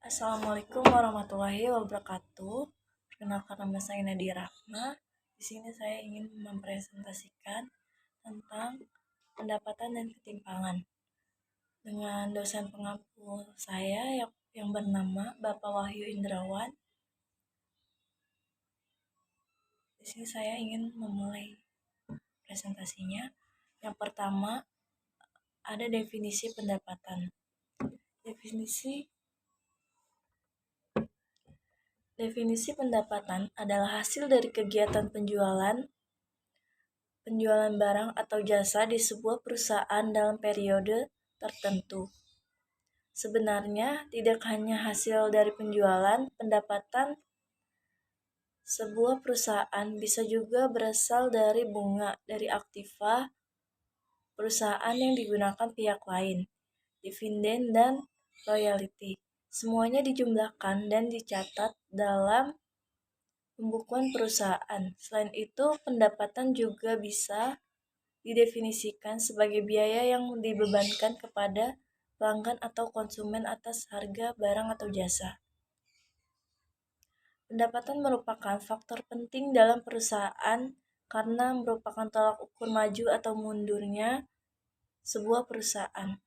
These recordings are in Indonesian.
Assalamualaikum warahmatullahi wabarakatuh. Perkenalkan, nama saya Nadia Rahma. Di sini saya ingin mempresentasikan tentang pendapatan dan ketimpangan dengan dosen pengampu saya yang bernama Bapak Wahyu Indrawan. Di sini saya ingin memulai presentasinya. Yang pertama, ada definisi pendapatan. Definisi pendapatan adalah hasil dari kegiatan penjualan barang atau jasa di sebuah perusahaan dalam periode tertentu. Sebenarnya, tidak hanya hasil dari penjualan, pendapatan sebuah perusahaan bisa juga berasal dari bunga dari aktiva perusahaan yang digunakan pihak lain, dividen dan royalti. Semuanya dijumlahkan dan dicatat dalam pembukuan perusahaan. Selain itu, pendapatan juga bisa didefinisikan sebagai biaya yang dibebankan kepada pelanggan atau konsumen atas harga barang atau jasa. Pendapatan merupakan faktor penting dalam perusahaan karena merupakan tolak ukur maju atau mundurnya sebuah perusahaan.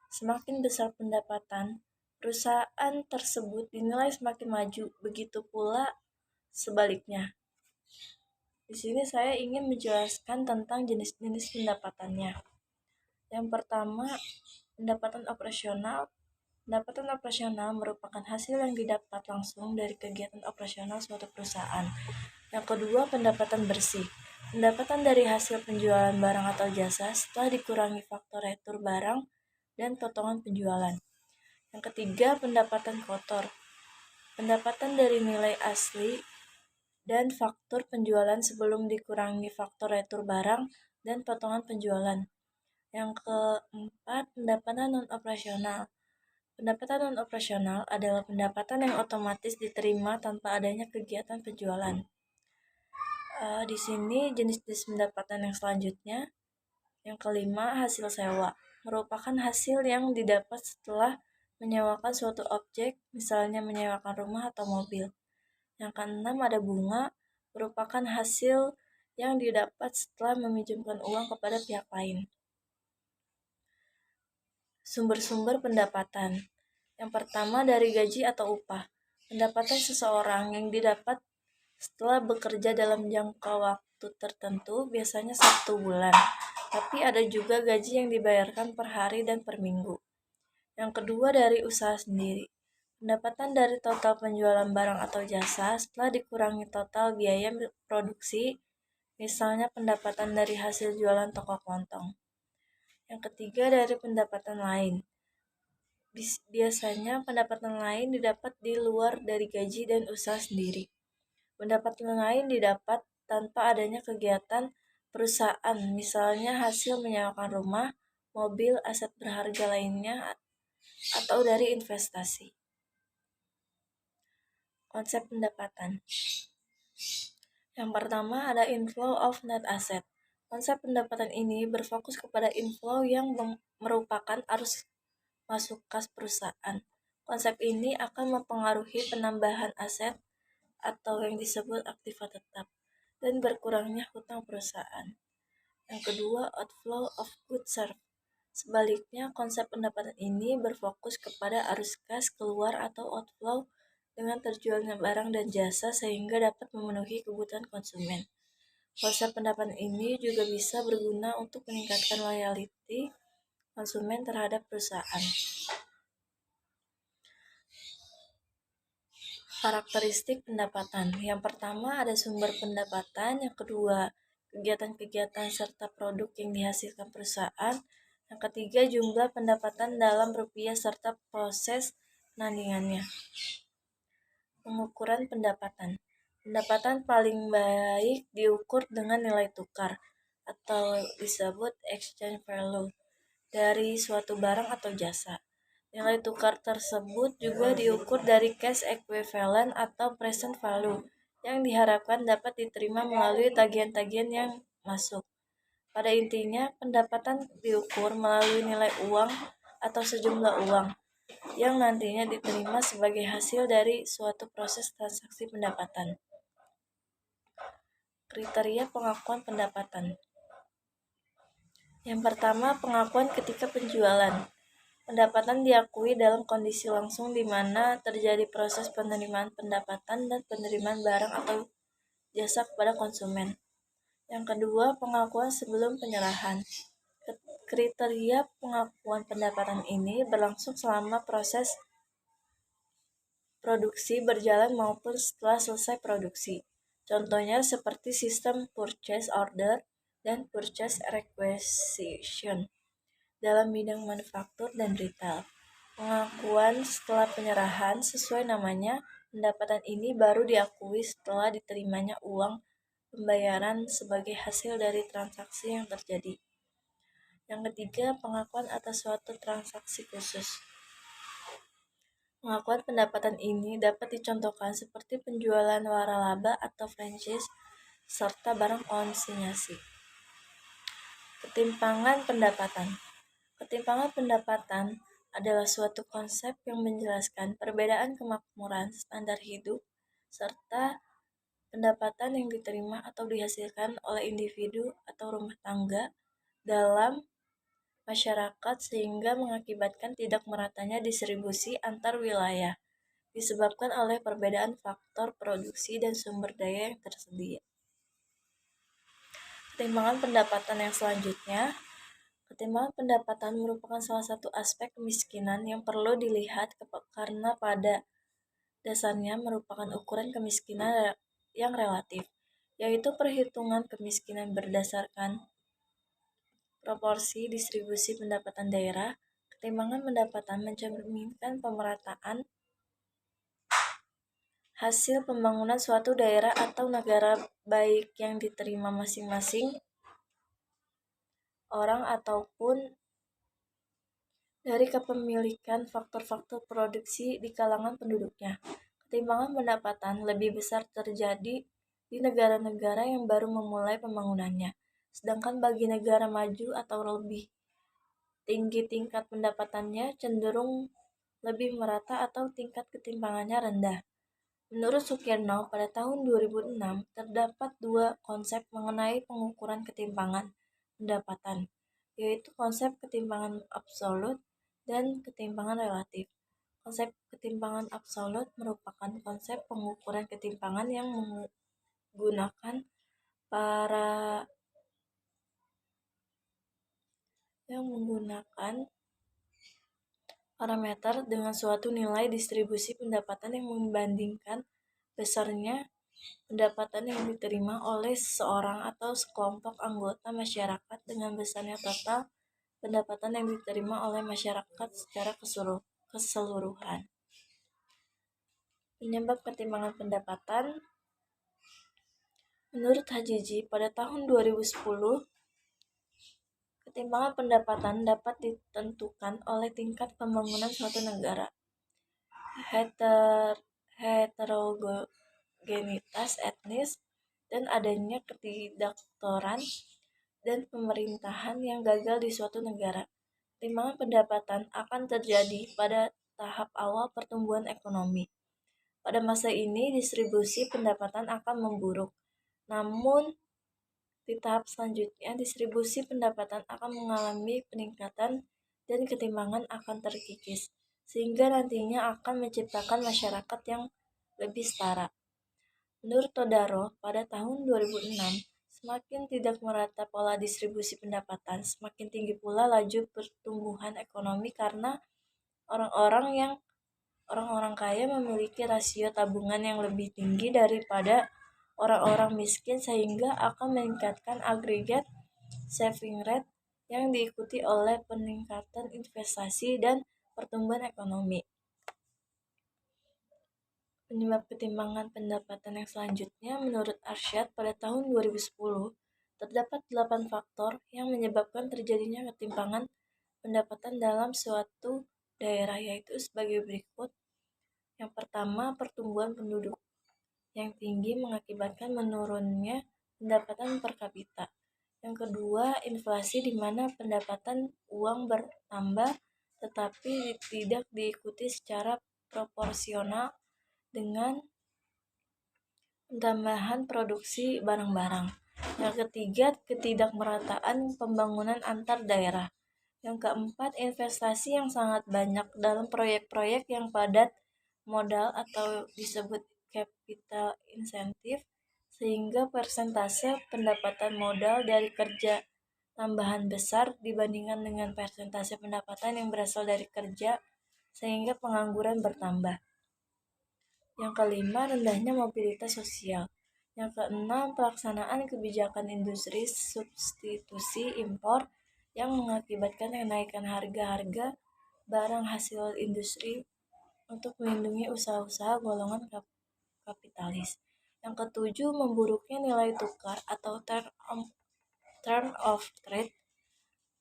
Semakin besar pendapatan, perusahaan tersebut dinilai semakin maju, begitu pula sebaliknya. Di sini saya ingin menjelaskan tentang jenis-jenis pendapatannya. Yang pertama, pendapatan operasional. Pendapatan operasional merupakan hasil yang didapat langsung dari kegiatan operasional suatu perusahaan. Yang kedua, pendapatan bersih. Pendapatan dari hasil penjualan barang atau jasa setelah dikurangi faktor retur barang dan potongan penjualan. Yang ketiga, pendapatan kotor. Pendapatan dari nilai asli dan faktur penjualan sebelum dikurangi faktor retur barang dan potongan penjualan. Yang keempat, pendapatan non-operasional. Pendapatan non-operasional adalah pendapatan yang otomatis diterima tanpa adanya kegiatan penjualan. Di sini jenis-jenis pendapatan yang selanjutnya. Yang kelima, hasil sewa. Merupakan hasil yang didapat setelah menyewakan suatu objek, misalnya menyewakan rumah atau mobil. Yang keenam, ada bunga. Merupakan hasil yang didapat setelah meminjamkan uang kepada pihak lain. Sumber-sumber pendapatan. Yang pertama, dari gaji atau upah. Pendapatan seseorang yang didapat setelah bekerja dalam jangka waktu tertentu, biasanya 1 bulan. Tapi ada juga gaji yang dibayarkan per hari dan per minggu. Yang kedua, dari usaha sendiri. Pendapatan dari total penjualan barang atau jasa setelah dikurangi total biaya produksi, misalnya pendapatan dari hasil jualan toko kelontong. Yang ketiga, dari pendapatan lain. Biasanya pendapatan lain didapat di luar dari gaji dan usaha sendiri. Pendapatan lain didapat tanpa adanya kegiatan perusahaan, misalnya hasil menyewakan rumah, mobil, aset berharga lainnya, atau dari investasi. Konsep pendapatan. Yang pertama, ada inflow of net asset. Konsep pendapatan ini berfokus kepada inflow yang merupakan arus masuk kas perusahaan. Konsep ini akan mempengaruhi penambahan aset atau yang disebut aktiva tetap dan berkurangnya hutang perusahaan. Yang kedua, outflow of goods served. Sebaliknya, konsep pendapatan ini berfokus kepada arus kas keluar atau outflow dengan terjualnya barang dan jasa sehingga dapat memenuhi kebutuhan konsumen. Konsep pendapatan ini juga bisa berguna untuk meningkatkan loyalty konsumen terhadap perusahaan. Karakteristik pendapatan. Yang pertama, ada sumber pendapatan. Yang kedua, kegiatan-kegiatan serta produk yang dihasilkan perusahaan. Yang ketiga, jumlah pendapatan dalam rupiah serta proses penandingannya. Pengukuran pendapatan. Pendapatan paling baik diukur dengan nilai tukar atau disebut exchange value dari suatu barang atau jasa. Nilai tukar tersebut juga diukur dari cash equivalent atau present value yang diharapkan dapat diterima melalui tagihan-tagihan yang masuk. Pada intinya, pendapatan diukur melalui nilai uang atau sejumlah uang yang nantinya diterima sebagai hasil dari suatu proses transaksi pendapatan. Kriteria pengakuan pendapatan. Yang pertama, pengakuan ketika penjualan. Pendapatan diakui dalam kondisi langsung di mana terjadi proses penerimaan pendapatan dan penerimaan barang atau jasa kepada konsumen. Yang kedua, pengakuan sebelum penyerahan. Kriteria pengakuan pendapatan ini berlangsung selama proses produksi berjalan maupun setelah selesai produksi. Contohnya seperti sistem purchase order dan purchase requisition dalam bidang manufaktur dan retail. Pengakuan setelah penyerahan sesuai namanya, pendapatan ini baru diakui setelah diterimanya uang pembayaran sebagai hasil dari transaksi yang terjadi. Yang ketiga, pengakuan atas suatu transaksi khusus. Pengakuan pendapatan ini dapat dicontohkan seperti penjualan waralaba atau franchise serta barang konsinyasi. Ketimpangan pendapatan. Ketimpangan pendapatan adalah suatu konsep yang menjelaskan perbedaan kemakmuran standar hidup serta pendapatan yang diterima atau dihasilkan oleh individu atau rumah tangga dalam masyarakat sehingga mengakibatkan tidak meratanya distribusi antar wilayah disebabkan oleh perbedaan faktor produksi dan sumber daya yang tersedia. Ketimpangan pendapatan yang selanjutnya. Ketimpangan pendapatan merupakan salah satu aspek kemiskinan yang perlu dilihat karena pada dasarnya merupakan ukuran kemiskinan yang relatif, yaitu perhitungan kemiskinan berdasarkan proporsi distribusi pendapatan daerah. Ketimpangan pendapatan mencerminkan pemerataan hasil pembangunan suatu daerah atau negara baik yang diterima masing-masing orang ataupun dari kepemilikan faktor-faktor produksi di kalangan penduduknya. Ketimpangan pendapatan lebih besar terjadi di negara-negara yang baru memulai pembangunannya, sedangkan bagi negara maju atau lebih tinggi tingkat pendapatannya cenderung lebih merata atau tingkat ketimpangannya rendah. Menurut Sukirno, pada tahun 2006 terdapat dua konsep mengenai pengukuran ketimpangan pendapatan, yaitu konsep ketimpangan absolut dan ketimpangan relatif. Konsep ketimpangan absolut merupakan konsep pengukuran ketimpangan yang menggunakan parameter dengan suatu nilai distribusi pendapatan yang membandingkan besarnya pendapatan yang diterima oleh seseorang atau sekelompok anggota masyarakat dengan besarnya total pendapatan yang diterima oleh masyarakat secara keseluruhan. Penyebab ketimpangan pendapatan. Menurut Hajiji, pada tahun 2010, ketimpangan pendapatan dapat ditentukan oleh tingkat pembangunan suatu negara, heterogenitas etnis, dan adanya ketidaktoleran dan pemerintahan yang gagal di suatu negara. Ketimpangan pendapatan akan terjadi pada tahap awal pertumbuhan ekonomi. Pada masa ini, distribusi pendapatan akan memburuk. Namun, di tahap selanjutnya, distribusi pendapatan akan mengalami peningkatan dan ketimpangan akan terkikis, sehingga nantinya akan menciptakan masyarakat yang lebih setara. Menurut Todaro, pada tahun 2006, semakin tidak merata pola distribusi pendapatan, semakin tinggi pula laju pertumbuhan ekonomi karena orang-orang kaya memiliki rasio tabungan yang lebih tinggi daripada orang-orang miskin sehingga akan meningkatkan agregat saving rate yang diikuti oleh peningkatan investasi dan pertumbuhan ekonomi. Penyebab ketimpangan pendapatan yang selanjutnya, menurut Arsyad, pada tahun 2010, terdapat 8 faktor yang menyebabkan terjadinya ketimpangan pendapatan dalam suatu daerah, yaitu sebagai berikut. Yang pertama, pertumbuhan penduduk yang tinggi mengakibatkan menurunnya pendapatan per kapita. Yang kedua, inflasi di mana pendapatan uang bertambah tetapi tidak diikuti secara proporsional dengan tambahan produksi barang-barang. Yang ketiga, ketidakmerataan pembangunan antar daerah. Yang keempat, investasi yang sangat banyak dalam proyek-proyek yang padat modal atau disebut capital insentif, sehingga persentase pendapatan modal dari kerja tambahan besar dibandingkan dengan persentase pendapatan yang berasal dari kerja, sehingga pengangguran bertambah. Yang kelima, rendahnya mobilitas sosial. Yang keenam, pelaksanaan kebijakan industri substitusi impor yang mengakibatkan kenaikan harga-harga barang hasil industri untuk melindungi usaha-usaha golongan kapitalis. Yang ketujuh, memburuknya nilai tukar atau term of trade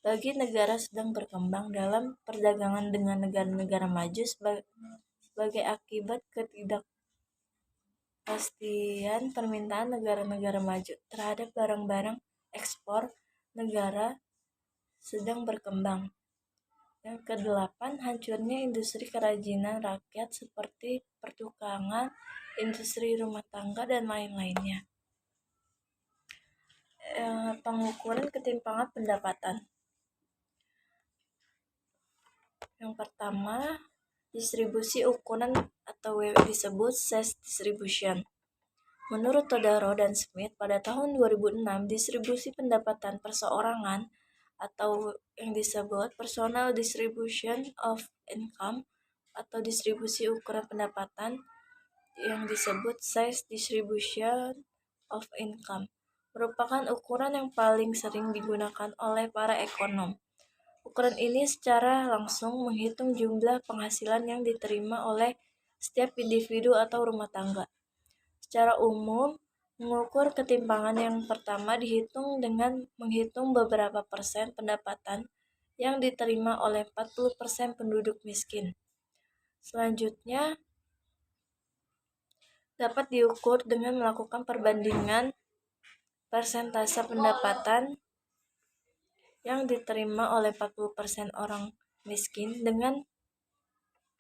bagi negara sedang berkembang dalam perdagangan dengan negara-negara maju sebagai akibat ketidakpastian permintaan negara-negara maju terhadap barang-barang ekspor negara sedang berkembang. Yang kedelapan, hancurnya industri kerajinan rakyat seperti pertukangan, industri rumah tangga, dan lain-lainnya. Pengukuran ketimpangan pendapatan. Yang pertama, distribusi ukuran atau disebut size distribution. Menurut Todaro dan Smith, pada tahun 2006, distribusi pendapatan perseorangan atau yang disebut personal distribution of income atau distribusi ukuran pendapatan yang disebut size distribution of income merupakan ukuran yang paling sering digunakan oleh para ekonom. Ukuran ini secara langsung menghitung jumlah penghasilan yang diterima oleh setiap individu atau rumah tangga. Secara umum, mengukur ketimpangan yang pertama dihitung dengan menghitung beberapa persen pendapatan yang diterima oleh 40% penduduk miskin. Selanjutnya, dapat diukur dengan melakukan perbandingan persentase pendapatan yang diterima oleh 40% orang miskin dengan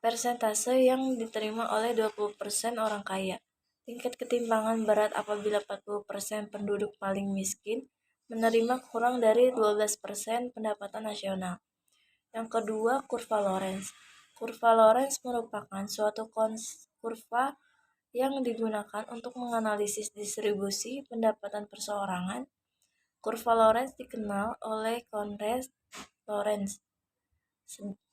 persentase yang diterima oleh 20% orang kaya. Tingkat ketimpangan berat apabila 40% penduduk paling miskin menerima kurang dari 12% pendapatan nasional. Yang kedua, kurva Lorenz. Kurva Lorenz merupakan suatu kurva yang digunakan untuk menganalisis distribusi pendapatan perseorangan. Kurva Lorenz dikenal oleh Konrad Lorenz,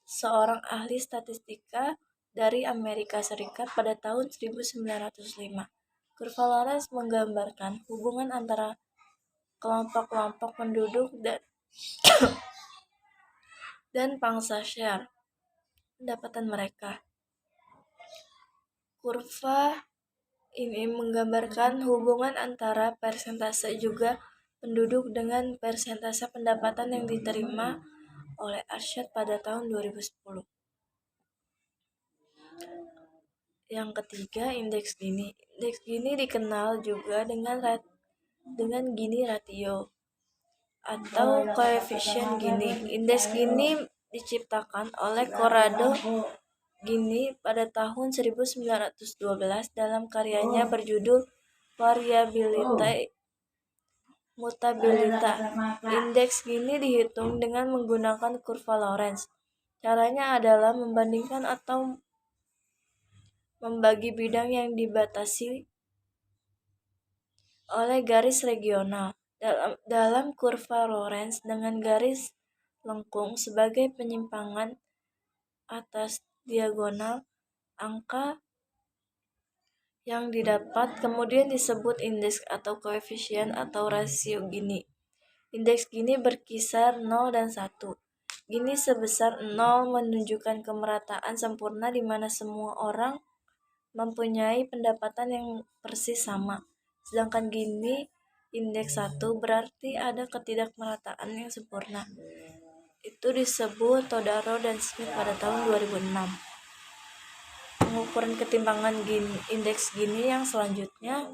seorang ahli statistika dari Amerika Serikat pada tahun 1905. Kurva Lorenz menggambarkan hubungan antara kelompok-kelompok penduduk dan pangsa share pendapatan mereka. Kurva ini menggambarkan hubungan antara persentase juga penduduk dengan persentase pendapatan yang diterima oleh Arshad pada tahun 2010. Yang ketiga, indeks Gini. Indeks Gini dikenal juga dengan Gini ratio atau koefisien Gini. Indeks Gini diciptakan oleh Corrado Gini pada tahun 1912 dalam karyanya berjudul Variability Mutabilita. Indeks Gini dihitung dengan menggunakan kurva Lorenz. Caranya adalah membandingkan atau membagi bidang yang dibatasi oleh garis regional dalam kurva Lorenz dengan garis lengkung sebagai penyimpangan atas diagonal. Angka yang didapat kemudian disebut indeks atau koefisien atau rasio Gini. Indeks Gini berkisar 0 dan 1. Gini sebesar 0 menunjukkan kemerataan sempurna di mana semua orang mempunyai pendapatan yang persis sama. Sedangkan Gini indeks 1 berarti ada ketidakmerataan yang sempurna. Itu disebut Todaro dan Smith pada tahun 2006. Pengukuran ketimpangan indeks Gini yang selanjutnya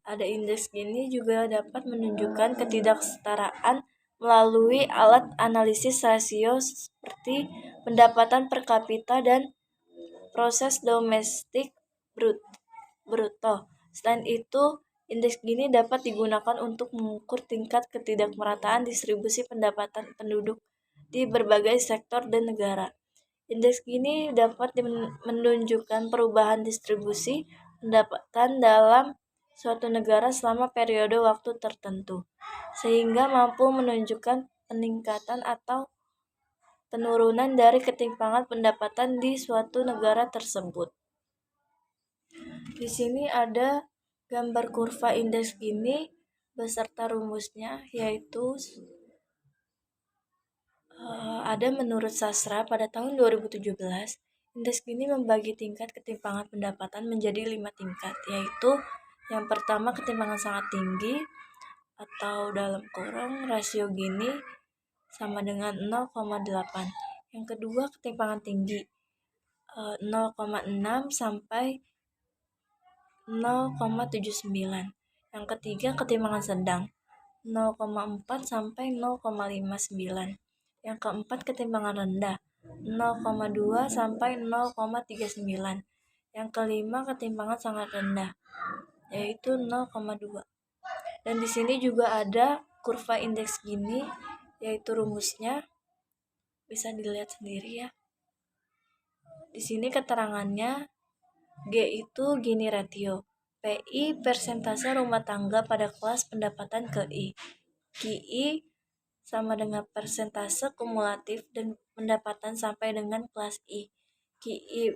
ada indeks Gini juga dapat menunjukkan ketidaksetaraan melalui alat analisis rasio seperti pendapatan per kapita dan proses domestik bruto. Selain itu, indeks Gini dapat digunakan untuk mengukur tingkat ketidakmerataan distribusi pendapatan penduduk di berbagai sektor dan negara. Indeks Gini dapat menunjukkan perubahan distribusi pendapatan dalam suatu negara selama periode waktu tertentu, sehingga mampu menunjukkan peningkatan atau penurunan dari ketimpangan pendapatan di suatu negara tersebut. Di sini ada gambar kurva indeks Gini beserta rumusnya, yaitu ada menurut Sastra pada tahun 2017, indeks Gini membagi tingkat ketimpangan pendapatan menjadi 5 tingkat, yaitu yang pertama ketimpangan sangat tinggi atau dalam kurung rasio Gini sama dengan 0,8. Yang kedua ketimpangan tinggi 0,6 sampai 0,79. Yang ketiga ketimpangan sedang 0,4 sampai 0,59. Yang keempat ketimpangan rendah 0,2 sampai 0,39. Yang kelima ketimpangan sangat rendah yaitu 0,2. Dan di sini juga ada kurva indeks Gini, yaitu rumusnya bisa dilihat sendiri ya. Di sini keterangannya G itu Gini ratio, PI persentase rumah tangga pada kelas pendapatan KI, KI sama dengan persentase kumulatif dan pendapatan sampai dengan kelas I. KI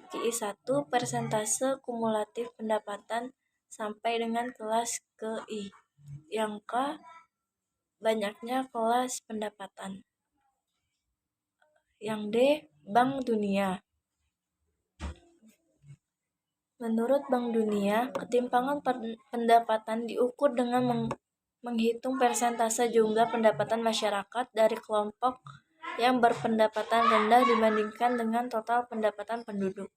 1 persentase kumulatif pendapatan sampai dengan kelas KI. Yang K banyaknya kelas pendapatan. Yang D Bank Dunia. Menurut Bank Dunia, ketimpangan pendapatan diukur dengan menghitung persentase jumlah pendapatan masyarakat dari kelompok yang berpendapatan rendah dibandingkan dengan total pendapatan penduduk.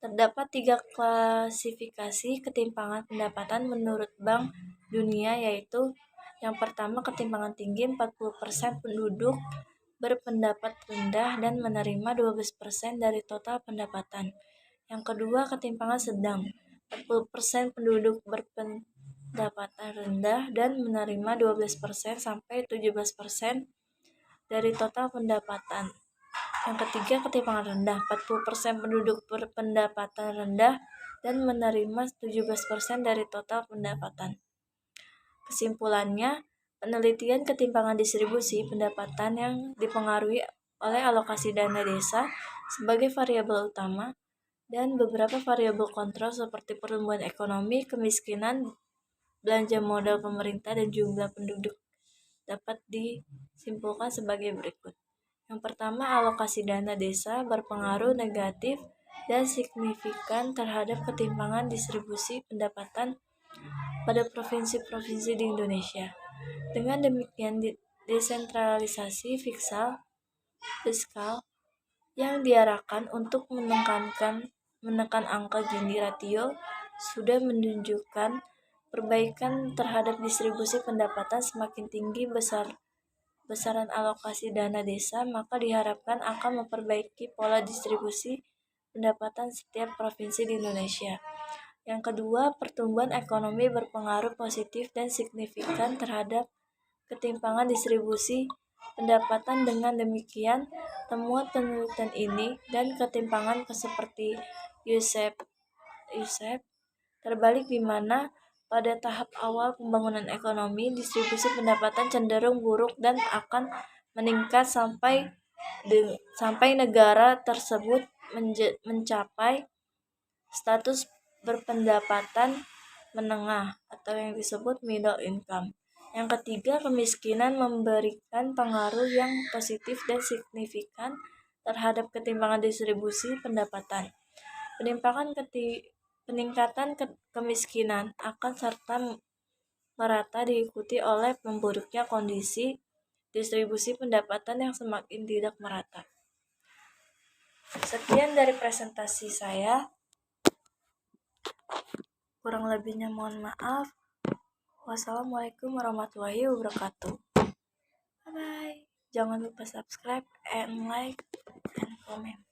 Terdapat 3 klasifikasi ketimpangan pendapatan menurut Bank Dunia, yaitu yang pertama ketimpangan tinggi 40% penduduk berpendapat rendah dan menerima 12% dari total pendapatan. Yang kedua ketimpangan sedang 40% penduduk berpendapatan rendah dan menerima 12% sampai 17% dari total pendapatan. Yang ketiga ketimpangan rendah 40% penduduk berpendapatan rendah dan menerima 17% dari total pendapatan. Kesimpulannya, penelitian ketimpangan distribusi pendapatan yang dipengaruhi oleh alokasi dana desa sebagai variabel utama dan beberapa variabel kontrol seperti pertumbuhan ekonomi, kemiskinan, belanja modal pemerintah, dan jumlah penduduk dapat disimpulkan sebagai berikut. Yang pertama, alokasi dana desa berpengaruh negatif dan signifikan terhadap ketimpangan distribusi pendapatan pada provinsi-provinsi di Indonesia. Dengan demikian, desentralisasi fiskal yang diarahkan untuk menekan angka Gini ratio sudah menunjukkan perbaikan terhadap distribusi pendapatan. Semakin tinggi besaran alokasi dana desa, maka diharapkan akan memperbaiki pola distribusi pendapatan setiap provinsi di Indonesia. Yang kedua, pertumbuhan ekonomi berpengaruh positif dan signifikan terhadap ketimpangan distribusi pendapatan. Dengan demikian, temuan penelitian ini dan ketimpangan seperti USEP terbalik di mana pada tahap awal pembangunan ekonomi, distribusi pendapatan cenderung buruk dan akan meningkat sampai negara tersebut mencapai status berpendapatan menengah atau yang disebut middle income. Yang ketiga, kemiskinan memberikan pengaruh yang positif dan signifikan terhadap ketimpangan distribusi pendapatan. Peningkatan kemiskinan akan serta merata diikuti oleh memburuknya kondisi distribusi pendapatan yang semakin tidak merata. Sekian dari presentasi saya. Kurang lebihnya mohon maaf. Wassalamualaikum warahmatullahi wabarakatuh. Bye bye. Jangan lupa subscribe and like and comment.